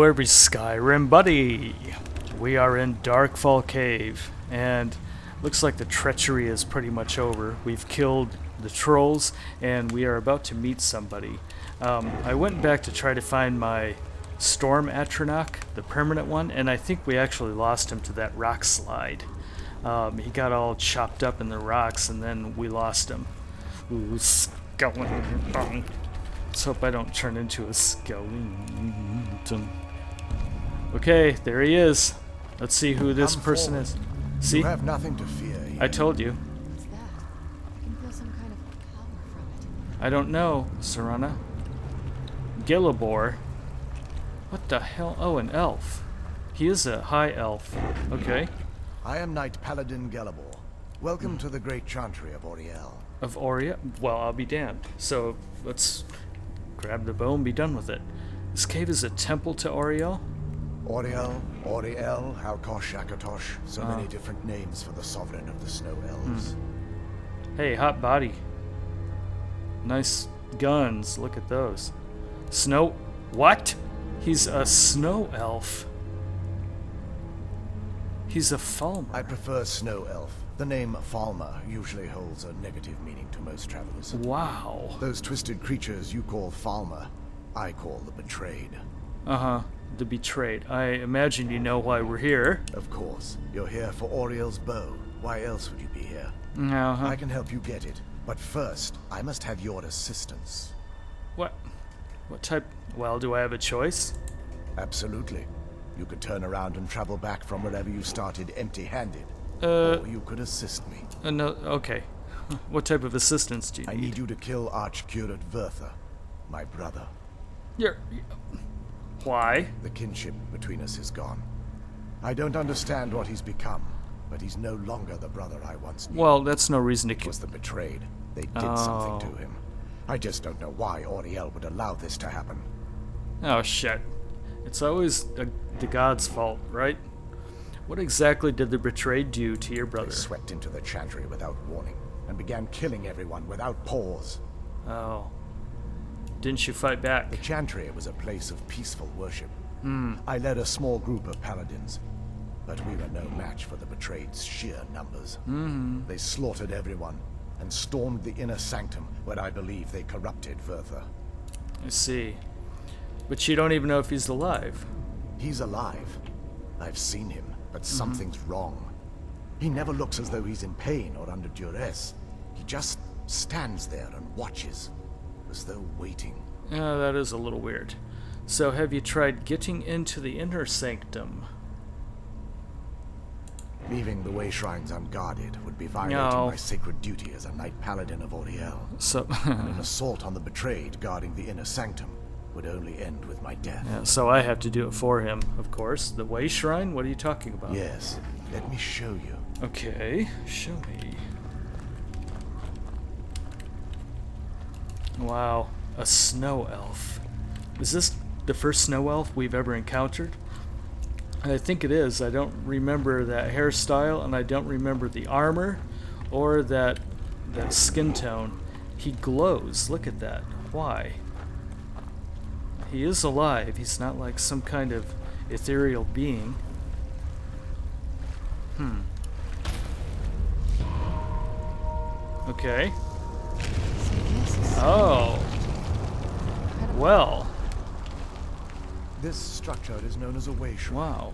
every Skyrim buddy! We are in Darkfall Cave, and looks like the treachery is pretty much over. We've killed the trolls, and we are about to meet somebody. I went back to try to find my Storm Atronach, the permanent one, and I think we actually lost him to that rock slide. He got all chopped up in the rocks, and then we lost him. Ooh, skeleton. Let's hope I don't turn into a skeleton. Okay, there he is. Let's see who this person is. See? You have nothing to fear. I told you. What's that? I can feel some kind of power from it. I don't know, Serana. Gillibor. What the hell? Oh, an elf. He is a high elf. Okay. I am Knight Paladin Gellibor. Welcome to the great chantry of Auriel. Of Auria? Well, I'll be damned. So, let's grab the bow and be done with it. This cave is a temple to Auriel? Auriel, Auriel, Halkosh, Akatosh. So many different names for the sovereign of the snow elves. Hey, hot body. Nice guns. Look at those. Snow... What? He's a snow elf. He's a Falmer. I prefer snow elf. The name Falmer usually holds a negative meaning to most travelers. Wow. Those twisted creatures you call Falmer, I call the betrayed. Uh-huh. The betrayed. I imagine you know why we're here. Of course. You're here for Auriel's bow. Why else would you be here? Uh-huh. I can help you get it. But first, I must have your assistance. What? What type? Well, do I have a choice? Absolutely. You could turn around and travel back from wherever you started empty-handed. Or you could assist me. No, okay. What type of assistance do you need? I need you to kill Archcurate Vertha, my brother. Why? The kinship between us is gone. I don't understand what he's become, but he's no longer the brother I once knew. Well, that's no reason to It kill. was the betrayed. They did something to him. I just don't know why Auriel would allow this to happen. Oh, shit. It's always the god's fault, right? What exactly did the betrayed do to your brother? They swept into the chantry without warning and began killing everyone without pause. Oh. Didn't you fight back? The chantry was a place of peaceful worship. I led a small group of paladins, but we were no match for the betrayed's sheer numbers. They slaughtered everyone and stormed the inner sanctum where I believe they corrupted Vertha. I see. But you don't even know if he's alive. He's alive. I've seen him, but something's wrong. He never looks as though he's in pain or under duress. He just stands there and watches, as though waiting. Yeah, that is a little weird. So have you tried getting into the inner sanctum? Leaving the way shrines unguarded would be violating my sacred duty as a Knight Paladin of Auriel. So, And an assault on the betrayed guarding the inner sanctum would only end with my death. yeah, so I have to do it for him, of course. The way shrine? What are you talking about? Yes, let me show you. Okay, show me. Wow, a snow elf. Is this the first snow elf we've ever encountered? I think it is. I don't remember that hairstyle, and I don't remember the armor or that skin tone. He glows. Look at that. Why? He is alive. He's not like some kind of ethereal being. Okay. So this is Oh. incredible. Well. This structure is known as a way shrine. Wow.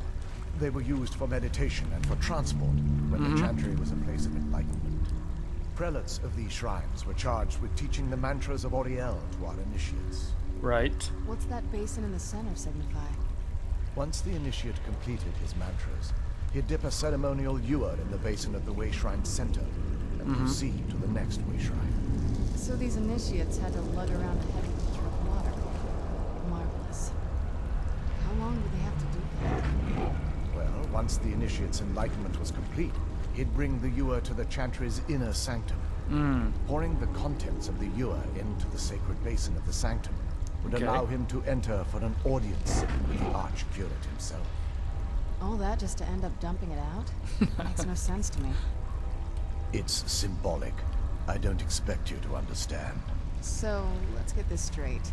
They were used for meditation and for transport when the chantry was a place of enlightenment. Prelates of these shrines were charged with teaching the mantras of Auriel to our initiates. Right. What's that basin in the center signify? Once the initiate completed his mantras, he'd dip a ceremonial ewer in the basin of the way shrine center and proceed to the next way shrine. So these initiates had to lug around a heavy pitcher of water. Marvelous. How long did they have to do that? Well, once the initiate's enlightenment was complete, he'd bring the ewer to the chantry's inner sanctum. Pouring the contents of the ewer into the sacred basin of the sanctum would allow him to enter for an audience with the Archcurate himself. All that just to end up dumping it out? Makes no sense to me. It's symbolic. I don't expect you to understand. So, let's get this straight.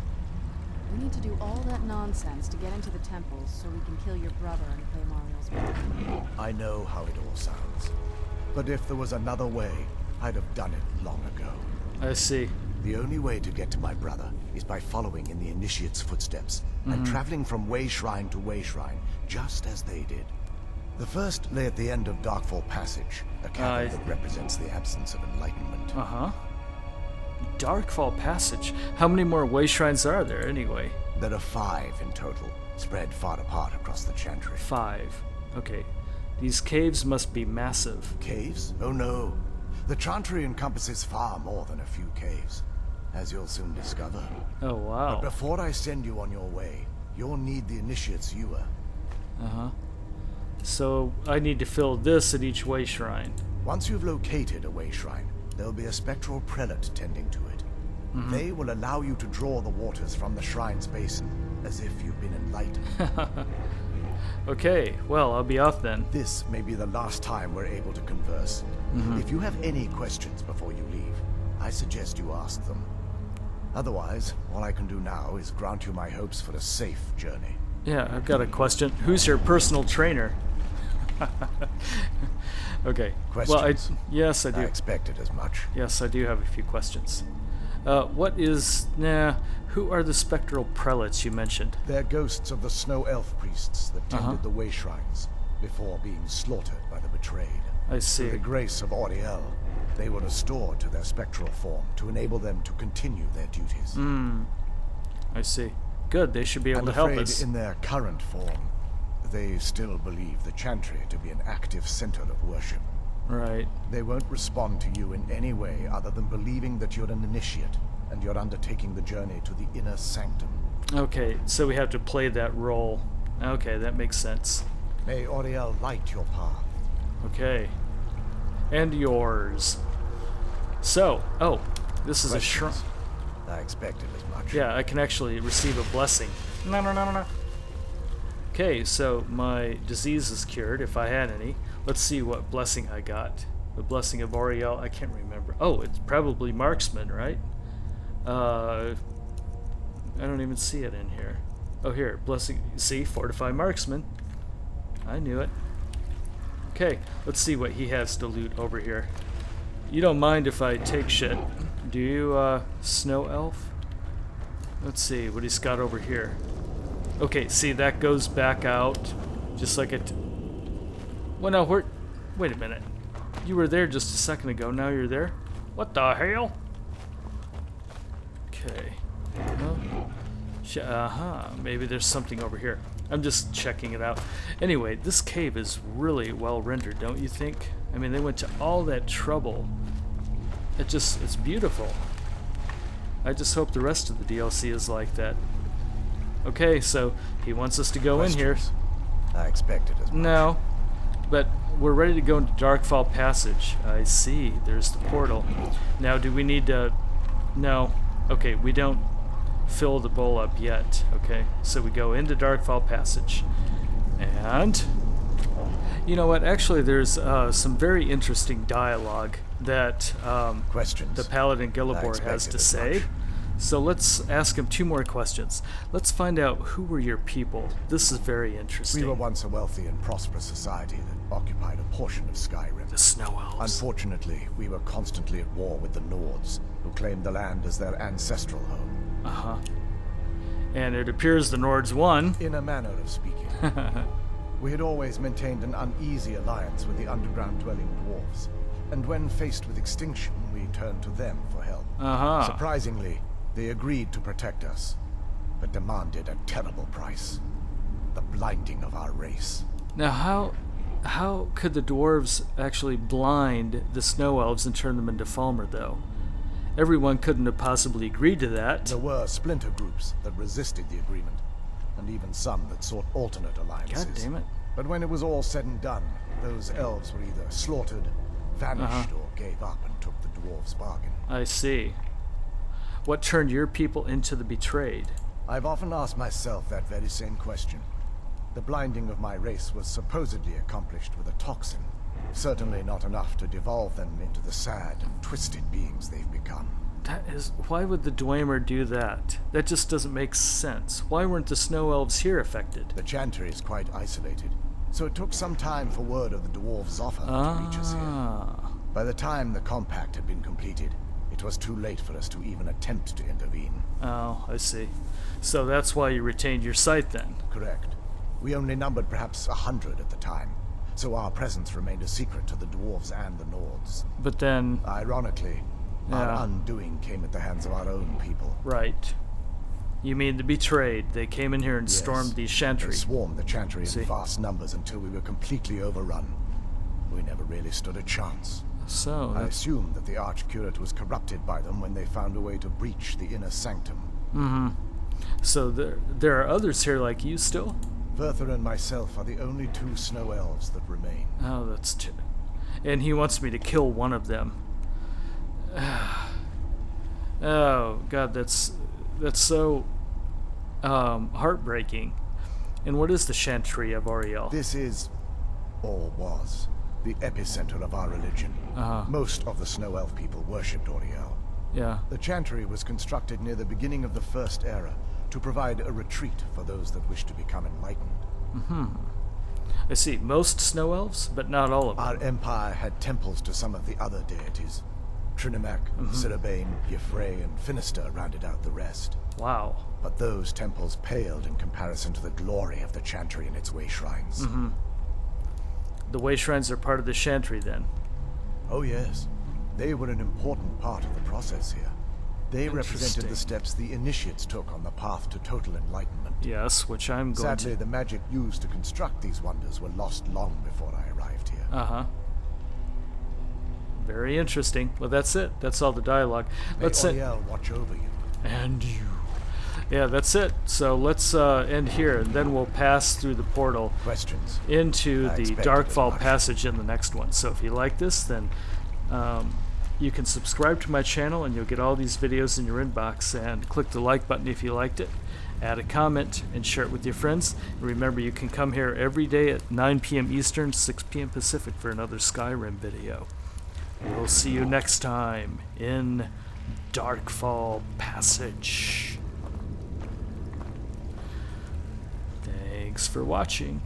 We need to do all that nonsense to get into the temples so we can kill your brother and pay Mariel's bill. I know how it all sounds. But if there was another way, I'd have done it long ago. I see. The only way to get to my brother is by following in the Initiate's footsteps and traveling from way shrine to way shrine, just as they did. The first lay at the end of Darkfall Passage, a cavern that represents the absence of enlightenment. Uh-huh. Darkfall Passage? How many more way shrines are there, anyway? There are 5 in total, spread far apart across the Chantry. 5. Okay. These caves must be massive. Caves? Oh no. The Chantry encompasses far more than a few caves, as you'll soon discover. Oh, wow. But before I send you on your way, you'll need the Initiate's ewer. Uh-huh. So, I need to fill this at each way shrine. Once you've located a way shrine, there'll be a spectral prelate tending to it. They will allow you to draw the waters from the shrine's basin, as if you've been enlightened. Okay, well, I'll be off then. This may be the last time we're able to converse. If you have any questions before you leave, I suggest you ask them. Otherwise, all I can do now is grant you my hopes for a safe journey. Yeah, I've got a question. Who's your personal trainer? Okay. Questions? Well, yes, I do. I expected as much. Yes, I do have a few questions. Who are the spectral prelates you mentioned? They're ghosts of the snow elf priests that tended the way shrines before being slaughtered by the betrayed. I see. Through the grace of Auriel, they were restored to their spectral form to enable them to continue their duties. I see. Good, they should be able I'm to help afraid us. in their current form, they still believe the Chantry to be an active center of worship. Right. They won't respond to you in any way other than believing that you're an initiate and you're undertaking the journey to the inner sanctum. Okay, so we have to play that role. Okay, that makes sense. May Auriel light your path. Okay. And yours. So, this is a shrine. Questions? I expected as much. Yeah, I can actually receive a blessing. No. Okay, so my disease is cured, if I had any. Let's see what blessing I got. The blessing of Auriel, I can't remember. Oh, it's probably marksman, right? I don't even see it in here. Oh, here, blessing. See, fortify marksman. I knew it. Okay, let's see what he has to loot over here. You don't mind if I take shit, do you, snow elf? Let's see what he's got over here. Okay, see, that goes back out, just like it. Well, no, wait a minute. You were there just a second ago. Now you're there. What the hell? Okay. Maybe there's something over here. I'm just checking it out. Anyway, this cave is really well rendered, don't you think? I mean, they went to all that trouble. It's beautiful. I just hope the rest of the DLC is like that. Okay, so he wants us to go in here. I expected as much. No, but we're ready to go into Darkfall Passage. I see. There's the portal. Now, do we need to... No. Okay, we don't fill the bowl up yet. Okay, so we go into Darkfall Passage. And... You know what? Actually, there's some very interesting dialogue that Questions? the Paladin Gilibor has to say. So let's ask him 2 more questions. Let's find out who were your people. This is very interesting. We were once a wealthy and prosperous society that occupied a portion of Skyrim. The Snow Elves. Unfortunately, we were constantly at war with the Nords, who claimed the land as their ancestral home. Uh-huh. And it appears the Nords won. In a manner of speaking. We had always maintained an uneasy alliance with the underground-dwelling dwarves, and when faced with extinction, we turned to them for help. Uh-huh. Surprisingly, they agreed to protect us, but demanded a terrible price. The blinding of our race. Now, how could the dwarves actually blind the Snow Elves and turn them into Falmer, though? Everyone couldn't have possibly agreed to that. There were splinter groups that resisted the agreement, and even some that sought alternate alliances. God damn it. But when it was all said and done, those elves were either slaughtered, vanished, or gave up and took the dwarves' bargain. I see. What turned your people into the betrayed? I've often asked myself that very same question. The blinding of my race was supposedly accomplished with a toxin. Certainly not enough to devolve them into the sad and twisted beings they've become. Why would the Dwemer do that? That just doesn't make sense. Why weren't the snow elves here affected? The Chantry is quite isolated, so it took some time for word of the dwarves' offer to reach us here. By the time the compact had been completed, it was too late for us to even attempt to intervene. Oh, I see. So that's why you retained your sight then? Correct. We only numbered perhaps 100 at the time, so our presence remained a secret to the dwarves and the Nords. But then... Ironically, our undoing came at the hands of our own people. Right. You mean the betrayed? They came in here and stormed the Chantry. They swarmed the Chantry in vast numbers until we were completely overrun. We never really stood a chance. So... I assume that the Archcurate was corrupted by them when they found a way to breach the inner sanctum. Mm-hmm. So there are others here like you still? Verther and myself are the only 2 snow elves that remain. Oh, that's... And he wants me to kill one of them. Oh, God, that's so heartbreaking. And what is the Chantry of Auriel? This is, or was, the epicenter of our religion. Most of the snow elf people worshipped Auriel. Yeah. The Chantry was constructed near the beginning of the First Era to provide a retreat for those that wish to become enlightened. Mm-hmm. I see. Most snow elves, but not all of them. Our empire had temples to some of the other deities. Trinimac, Sirabane, Yffrey, and Finister rounded out the rest. Wow. But those temples paled in comparison to the glory of the Chantry and its way shrines. Mm-hmm. The way shrines are part of the Chantry, then? Oh yes. They were an important part of the process here. They represented the steps the initiates took on the path to total enlightenment. Yes, which I'm going Sadly, the magic used to construct these wonders were lost long before I arrived here. Uh-huh. Very interesting. Well, that's it. That's all the dialogue. Let's May Auriel watch over you. And you. Yeah, that's it. So let's end here, and then we'll pass through the portal Questions? into the expected Darkfall as much. passage in the next one. So if you like this, then you can subscribe to my channel, and you'll get all these videos in your inbox. And click the like button if you liked it. Add a comment and share it with your friends. And remember, you can come here every day at 9 p.m. Eastern, 6 p.m. Pacific for another Skyrim video. We'll see you next time in Darkfall Passage. Thanks for watching.